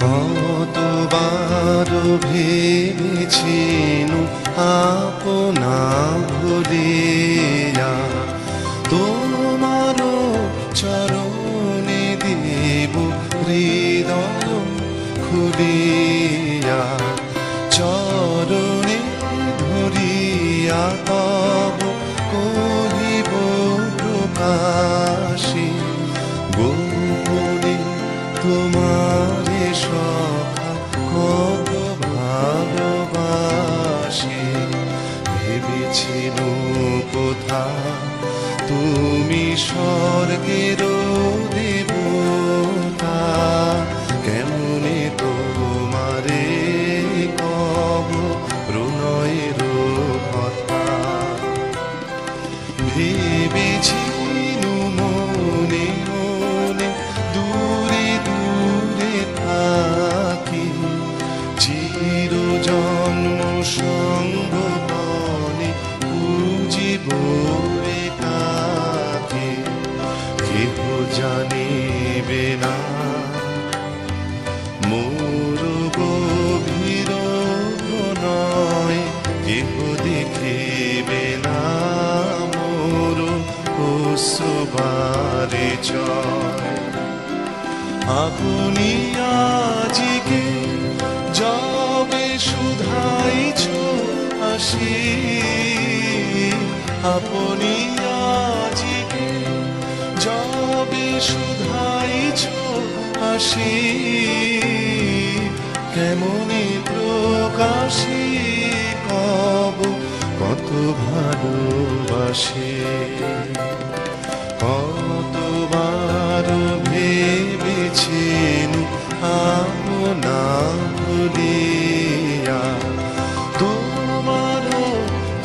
কতবার ভেবেছিনু আপনা ভুলিয়া তোমার চরণে দেব হৃদয় খুলিয়া চরণে ধরিয়া তব কহিব প্রকাশী গোপনে তোমারে সখা কত ভালোবাসি ভেবেছিনু কোথা তুমি স্বর্গের দেবতা কেমনে তোমারে কব প্রণয়ের কথা ভেবেছিনু মনে মনে দূরে দূরে থাকি চির জন্ম সঙ্গ বনে বুঝিব একাকে কেহ জানিবে না মোর গভীর প্রণয় কেহ দেখিবে না মোর অশ্রুবারে জয় আপনি আজিকে যবে শুধাইছ আসি আপনি আজিকে যবে শুধাইছ আসি কেমনে প্রকাশী কব কত ভালোবাসে কতবার ভেবেছিনু আপনা ভুলিয়া তোমার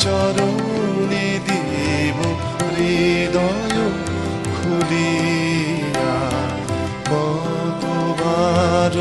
চরণে দেব হৃদয় খুলিয়া কতবার